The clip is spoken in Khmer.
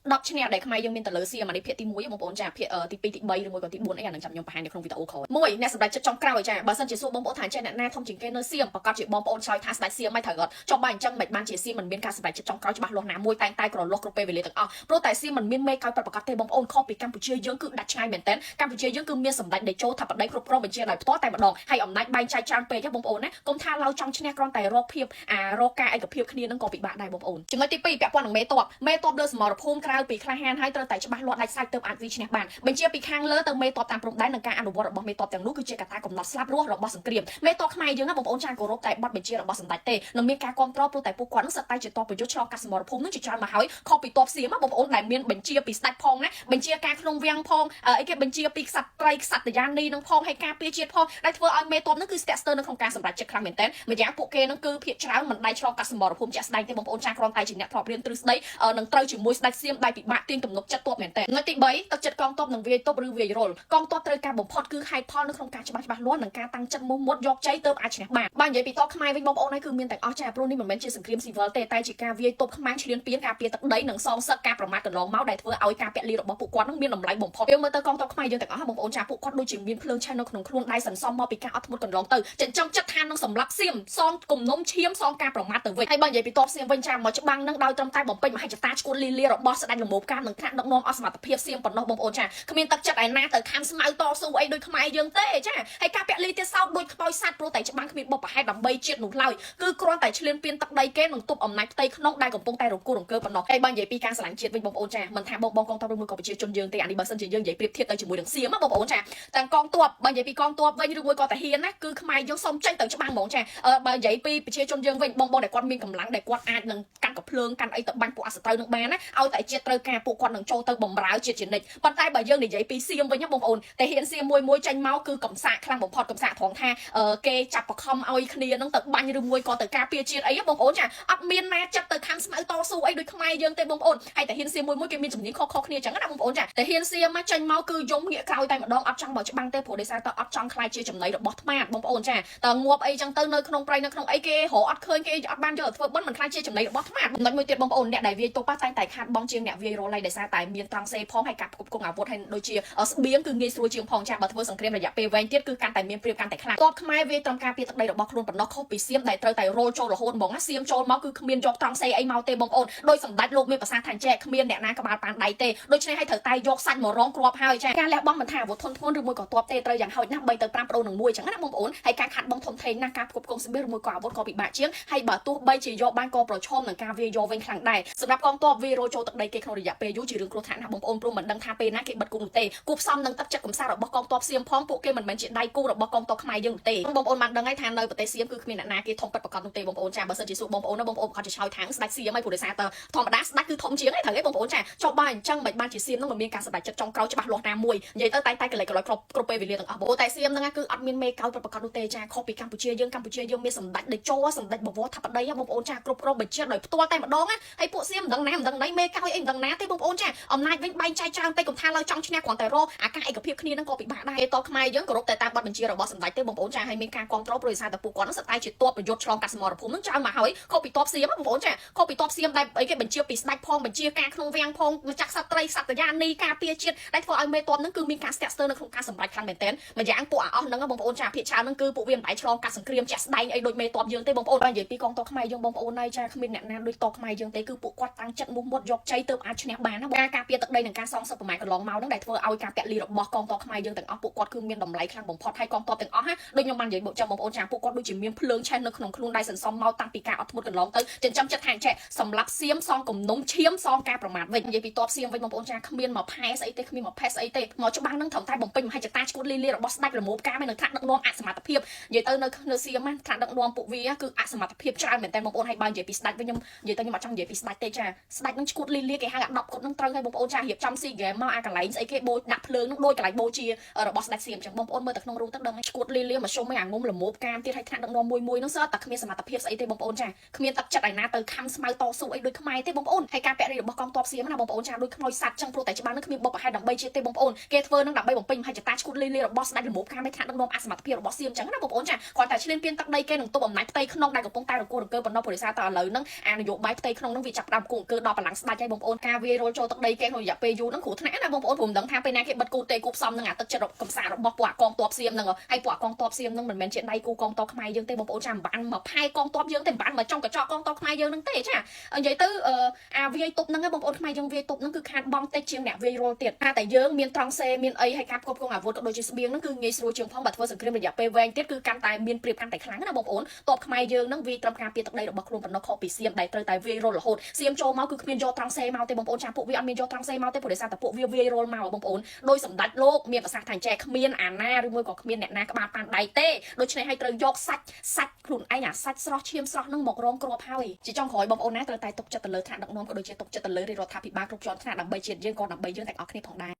10ឆ្នាំដែលខ្មែរយើងមានទៅលើសៀមអានេះភាគទី1បងប្អូនចាភាគទី2ទី3ឬមួយក៏ទី4អីអានឹងចាំខ្ញុំបង្ហាញនៅក្នុងវីដេអូក្រោយមួយអ្នកសម្រាប់ចិត្តចុងក្រោយចាបើសិនជាសួរបងប្អូនថាចេះអ្នកណាធំជាងគេនៅសៀមប្រកាសជាបងប្អូនឆ្លើយថាស្ដេចសៀមមិនត្រូវអត់ចុះបើអញ្ចឹងមិនបានជាសៀមមិនមានការសម្រេចចិត្តចុងក្រោយច្បាស់លាស់ណាមួយតែងតែក្រលាស់គ្រប់ពេលវេលាទាំងអស់ព្រោះតែសៀមមិនមានមេកោយប្រកាសទេបងប្អូនខុសពីកម្ពុជាយើងគឺដាច់ឆ្ងាយមែនតើកម្ពុជាយើងគឺមានសម្ដេចតេជោថាបតីគ្រប់គ្រងបញ្ជាដោយផ្ទាល់តែម្ដងហើយអំណាចបែងចែកច្រើនពេកបងប្អូនណាកុំថាឡោចង់ឈ្នះគ្រាន់តែរកភាពរកការឯកភាពគ្នានឹងក៏ពិបាកដែរបងប្អូនចំណុចទី2ពាក់ព័ន្ធនឹងមេតបលើសមរភូមិក្រៅពីក្លាហានហើយត្រូវតែច្បាស់លាស់ដាច់សាច់ទើបអាចវិឈ្នះបានបញ្ជាពីខាងលើទៅមេតបតាមព្រំដែននិងការអនុវត្តរបស់មេតបទាំងនោះគឺជាកត្តាកំណត់ស្លាប់រស់របស់សង្គ្រាមមេតបខ្មែរយើងណាបងប្អូនចាគោរពតែបទបញ្ជារបស់សម្ដេចទេនឹងមានការគ្រប់គ្រងព្រោះតែពួកគាត់នឹងសិតតែជាតបប្រយុទ្ធឆ្លងកាត់សមរភូមិនឹងជាច្រើនមកហើយខុសពីតបសៀមបងប្អូនដែលមានបញ្ជាពីស្ដេចផងណាបញ្ជាការក្នុងវាំងផងអីគេបញ្ជាពីក្សត្រីក្សត្រយានីនឹងផងហើយការពារជាតិផងដែលធ្វើឲ្យមេតបនឹងគឺស្ទាក់ស្ទើរនៅក្នុងការសម្រេចចិត្តខ្លាំងមែនទែនម្យ៉ាងពួកគេនឹងគឺភាគច្រើនមិនដៃឆ្លងកាត់សមរភូមិជាក់ស្ដែងទេបងប្អូនចាគ្រាន់តែជាអ្នកធ្លាប់រៀនទ្រឹស្ដីនឹងត្រូវជាមួយស្ដេចសៀមដែលពិបាកទាញទំនុកចិត្តទ័ពមែនទែននៅទី3ទឹកចិត្តកងទ័ពនឹងវាយទ័ពឬវាយរុលកងទ័ពត្រូវការបំផុតគឺហេតុផលនៅក្នុងការច្បាស់លាស់និងការតាំងចិត្តមុះមុតយកជ័យទើបអាចឈ្នះបានបើនិយាយពីទ័ពខ្មែរវិញបងប្អូនហើយគឺមានទាំងអស់ចាព្រោះនេះមិនមែនជាសង្គ្រាមស៊ីវិលទេតែជាការវាយទ័ពខ្មែរឈ្លានពានការពារទឹកដីនិងសងសឹកការប្រមាថកន្លងមកដែលធ្វើឲ្យការពលីរបស់ពួកគាត់នឹងមានតម្លៃបំផុតពេលមើលទៅកងទ័ពខ្មែរយើងទាំងអស់បងប្អូនចាពួកគាត់ដូចជាមានភ្លើងឆេះនៅក្នុងខ្លួនដៃសន្សំមកពីការអត់ធ្មត់កន្លងទៅចិញ្ចឹមចិត្តថានឹងសម្លាប់សៀមសងគំនុំឈាមសងការប្រមាថទៅវិញហើយបើនិយាយពីទ័ពសៀមវិញចាមកច្បាំងនឹងដោយត្រឹមតែបំពេញមហិច្ឆតាឈួតលីលារបស់ស្ដេចល្មោបការនឹងថ្នាក់ដឹកនាំអសមត្ថភាពសៀមប៉ុណ្ណោះបងប្អូនចាគ្មានទឹកចិត្តឯណាទៅខាំស្មៅតស៊ូអីដូចខ្មែរយើងទេចាហើយការពលីទៀតសោតដូចខ្មោចសัตว์ព្រោះតែច្បាំងគ្មានបុព្វហេតុដើម្បីជាតិនោះឡើយគឺគ្រាន់តែឈ្លានពានទឹកដីគេនឹងទប់អំណាចផ្ទៃក្នុងដែលកំពុងតែរង្គោះរង្គើប៉ុណ្ណោះហើយបើនិយាយពីការស្រឡាញ់ជាតិវិញបងប្អូនចាមិនថាបងកងទ័ពឬមួយក៏ប្រជាជនយើងទេអានេះបើសិនជាយើងនិយាយប្រៀបធៀបទៅជាមួយនឹងសៀមបងប្អូនចាទាំងកងទ័ពបើនិយាយពីកងទ័ពវិញឬមួយក៏តាហ៊ានណាគឺខ្មែរយើងសុំចេញទៅច្បាំងហ្មងចាបើនិយាយពីប្រជាជនយើងវិញបងដែលគាត់មានកម្លាំងដែលគាត់អាចនឹងកាន់កភ្លើងកាន់អីទៅបាញ់ពួកអសត្រូវនឹងបានណាឲ្យតែជាតិត្រូវការពួកគាត់នឹងចូលទៅបំរើជាតិជានិច្ចប៉ុន្តែបើយើងនិយាយពីសៀមវិញបងប្អូនតែហ៊ានសៀមមួយចេញមកគឺកំសាកខ្លាំងបំផុតកំសាកត្រង់ថាគេចាប់បខំឲ្យគ្នានឹងទៅបាញ់ឬមួយក៏ទៅការពារជាតិអីបងប្អូនចាអត់មានណាចិត្តទៅខំស្មៅតស៊ូអីដូចខ្មែរយើងទេបងប្អូនហើយតែហ៊ានសៀមមួយគេមានជំនាញខុសគ្នាចឹងណាបងប្អូនចាតែហ៊ានសៀមមកចេញមកគឺយំងាកក្រោយតែម្ដងអត់ចង់មកច្បាំងទេព្រោះដោយសារតែអត់ចង់ខ្លាចជាចំណីរបស់ថ្មបងប្អូនចាតើងាប់អីចឹងទៅនៅក្នុងព្រៃនៅក្នុងអីគេរកអត់ឃើញគេអត់បានយកទៅធ្វើបន់មិនខ្លាចជាចំណីរបស់ថ្មចំណុចមួយទៀតបងប្អូនអ្នកដែលវាយទោសតែតែខាតបងជាងអ្នកវាយរលហើយដោយសារតែមានត្រង់សេផងហើយការផ្គត់ផ្គង់អាវុធហើយដូចជាស្បៀងគឺងាយស្រួលជាងផងចាបើធ្វើសង្គ្រាមរយៈពេលវែងទៀតគឺកាន់តែមានព្រៀបកាន់តែខ្លាំងទ័ពខ្មែរវាត្រឹមការពារទឹកដីរបស់ខ្លួនប៉ុណ្ណោះខុសពីសៀមដែលត្រូវតែរលចូលរហូតហ្មងណាសៀមចូលមកគឺគ្មានយកត្រង់សេអីមកទេបងប្អូនដោយសម្ដេចលោកមានប្រសាសន៍ថាចែកគ្មានអ្នកណាក្បាលប៉ានដៃទេដូច្នេះឲ្យត្រូវតែយកសាច់មករងគ្រាប់ហើយចាការលះបង់មិនថាអាវុធធនធ្ងន់ឬមួយក៏ទ័ពទេត្រូវយ៉ាងហោចណាស់3ទៅ5ប្រដូននឹង1ចឹងណាបងប្អូនហើយការខាត់បងធំធេងណាស់ការផ្គត់ផ្គង់ស្បៀងឬមួយក៏អាវុធក៏ពិបាកជាងហើយបើទោះបីជាយកបានក៏ប្រឈមនឹងការវាយយកវិញខ្លាំងដែរសម្រាប់កងទ័ពវារលចូលទឹកដីគេក្នុងរយៈពេលយូរជារឿងគ្រោះថ្នាក់ណាស់បងប្អូនព្រោះមិនដឹងថាពេលណាគេបិទគប់នោះទេគូផ្សំនឹងទឹកចិត្តកំសារបស់កងទ័ពសៀមផងពួកគេមិនមែនជាដៃគូរបស់កងទ័ពខ្មែរយើងទេបងប្អូនបានដឹងហើយថានៅប្រទេសសៀមគឺគ្មានអ្នកណាគេធំប៉ិតប្រកបនោះទេបងប្អូនចាបើសិនជាសួរបងប្អូនគាត់จะឆ្លើយថាងស្ដេចសៀមហើយព្រោះដោយសារតធម្មតាស្ដេចគឺធំជាងឯងត្រូវឯងបងប្អូនចាចុះបើអញ្ចឹងមិនបានជាសៀមនឹងមិនមានការសម្រេចចិត្តចុងក្រោយច្បាស់លាស់ណាមួយនិយាយទៅតែកលិចកលយគ្រប់ពេលវេលាទាំងអស់បងតែសៀមហ្នឹងគឺអត់មានមេកោប្រកបនោះទេចាខុសពីកម្ពុជាយើងមានសម្ដេចតេជោសម្ដេចបវរថាបតីបងប្អូនចាគ្រប់គ្រងបញ្ជាដោយផ្ទាល់តែម្ដងហើយពួកសៀមមិនដឹងណាមិនដឹងណីមេកោអីមិនដឹងណាទេបងប្អូនចាអំណាចវិញបែងចែកច្រើនពេកកុំថាឡើយចង់ឈ្នះគ្រាន់តែរកអាការឯកភាពគ្នានឹងក៏ពិបាកដែរតខ្មែរយើងគោរពតែតាមបទបញ្ជារបស់សម្ដេចទេបងប្អូនចាហើយមានការគ្រប់គ្រងព្រោះដោយសារតែពួកគាត់នឹងសតែជាតបប្រយុទ្ធឆ្លងកាត់សមរភូមិនឹងច្រើនមកហើយខុសពីតបសៀមបងប្អូនចាខុសពីតបសៀមដែលអីគេបញ្ជាពីស្ដេចផងបញ្ជាការក្នុងវាំងផងចាក់សត្រីសត្វយានីការពារជាតិដែលធ្វើឲ្យមេតបនឹងគឺមានការស្ទាក់ស្ទើរនៅក្នុងការសម្រេចខ្លាំងមែនទែនម្យ៉ាងពួកអស់ហ្នឹងបងប្អូនចាភាគច្រើនហ្នឹងគឺពួកវាមិនដែរឆ្លងកាត់សង្គ្រាមជាក់ស្ដែងអីដូចមេតបយើងទេបងប្អូនបើនិយាយពីកងទ័ពខ្មែរយើងបងប្អូនហើយចាគ្មានអ្នកណាដូចតបខ្មែរយើងទេគឺពួកគាត់តាំងចិត្តមុះមុតយកជ័យទើបអាចឈ្នះបានណាការពារទឹកដីនិងការសងសឹកប្រមាណកន្លងមកហ្នឹងដែលធ្វើឲ្យការពលីរបស់កងទ័ពខ្មែរយើងទាំងអស់ពួកគាត់គឺមានតម្លៃខ្លាំងបំផុតហើយកងទ័ពទាំងអស់ណាដូចខ្ញុំបាននិយាយមកចាំបងប្អូនចាពួកគាត់ដូចជាមានភ្លើងឆេះនៅក្នុងខ្លួនដែលសន្សំមកតាំងពីការអត់ធ្មត់កន្លងទៅចិញ្ចឹមចិត្តថាចេះសម្រាប់សៀមសងគំនុំឈាមសងការប្រមាថវិញនិយាយពីតបសៀមវិញបងប្អូនចាគ្មានមកផែស្អីទេគ្មានមកផេះស្អីទេមកច្បាំងនឹងត្រឹមតែបំពេញមហិច្ឆតាឈួតលីលារបស់ស្ដេចល្មោបការនៅថ្នាក់ដឹកនាំអសមត្ថភាពនិយាយទៅនៅសៀមថ្នាក់ដឹកនាំពួកវាគឺអសមត្ថភាពច្រើនមែនតើបងប្អូនហើយបើនិយាយពីស្ដេចវិញខ្ញុំនិយាយទៅខ្ញុំអត់ចង់និយាយពីស្ដេចទេចាស្ដេចនឹងឈួតលីលាគេហៅអា10គាត់នឹងត្រូវហើយបងប្អូនចារៀបចំស៊ីហ្គេមមកអាកន្លែងស្អីគេបូចដាក់ភ្លើងនឹងដូចកន្លែងបូជារបស់ស្ដេចសៀមចឹងបងប្អូនមើលទៅក្នុងរូបទឹកដឹងឈួតលីលាមកជុំឲ្យអាងុំល្មោបការទៀតឲ្យថ្នាក់ដឹកនាំមួយនឹងសើតែគ្មានសមត្ថភាពស្អីទេបងប្អូនចាគ្មានទឹកចិត្តឯណាទៅខំស្មៅតស៊ូអីដូចខ្មែរទេបងប្អូនហើយការពាក់រីរបស់កងទ័ពសៀមណាបងប្អូនចាដូចខ្មោចសัตว์ចឹងព្រោះតែច្បាស់នឹងគ្មានបុព្វហេតុដើម្បីជាតិទេបងប្អូនគេធ្វើនឹងដើម្បីបំពេញមហិច្ឆតាឈួតលីលារបស់ស្ដេចល្មោបការមេថ្នាក់ដឹកនាំអសមត្ថភាពរបស់សៀមចឹងណាបងប្អូនចាគាត់តែឈ្លានពានទឹកដីគេនឹងទប់អំណាចផ្ទៃក្នុងដែលកំពុងតែរង្គោះរង្គើប៉ុណ្ណោះព្រោះដោយសារតែឥឡូវហ្នឹងអានយោបាយផ្ទៃក្នុងហ្នឹងវាចាប់ផ្ដើមគូអង្គើដល់បលាំងស្ដេចហើយបងប្អូន ការវាយរលចូលទឹកដីគេក្នុងរយៈពេលយូរហ្នឹងគ្រោះថ្នាក់ណាបងប្អូនព្រមដឹងថាពេលណាគេបិទគូទេគូផ្សំនឹងអាទឹកចិត្តកំសារបស់ពួកកងទ័ពសៀមហ្នឹងហើយពួកកងទ័ពសៀមហ្នឹងមិនមែនជាដៃគូកងទ័ពខ្មែរយើងទេបងប្អូនចាមិនបានមកផែកងទ័ពយើងទេមិនបានមកចង់កញ្ចក់កងទ័ពខ្មែរយើងហ្នឹងទេចានិយាយទៅអាវាយទប់ហ្នឹងបងប្អូនខ្មែរយើងវាយទប់ហ្នឹងគឺខាតបងតិចជាងអ្នកវាយរលទៀតតែយើងមានត្រង់សេមានអីហើយការគ្រប់គ្រងអាវុធក៏ដូចជាស្បៀងហ្នឹងគឺងាយស្រួលជាងផងបើធ្វើសង្គ្រាមរយៈពេលវែងទៀតគឺកាន់តែមានព្រៀបកាន់តែខ្លាំងណាបងប្អូនទ័ពខ្មែរយើងហ្នឹងវាយត្រឹមការពារទឹកដីរបស់ខ្លួនប៉ុណ្ណោះខុសពីសៀមដែលត្រូវតែវាយរលរហូតសៀមចូលមកគឺគ្មានយកត្រង់សេមកទេបងប្អូនចាពួកវាអត់មានយកត្រង់សេមកទេព្រោះដោយសារតែពួកវាវាយរលមកបងប្អូនដោយសម្ដេចលោកមានប្រសាសន៍ថាចែគ្មានអាណាឬមួយក៏គ្មានអ្នកណាក្បាលប៉ាន់ដៃទេដូច្នេះហើយត្រូវយកសាច់ខ្លួនឯងអាសាច់ស្រស់ឈាមស្រស់ហ្នឹងមករងគ្រាប់ហើយជាចុងក្រោយបងប្អូនណាត្រូវតែទុកចិត្តទៅលើថ្នាក់ដឹកនាំក៏ដូចជាទុកចិត្តទៅលើរដ្ឋាភិបាលគ្រប់ជាន់ថ្នាក់ដើម្បីជាតិយើងក៏ដើម្បីយើងទាំងអស់គ្នាផងដែរ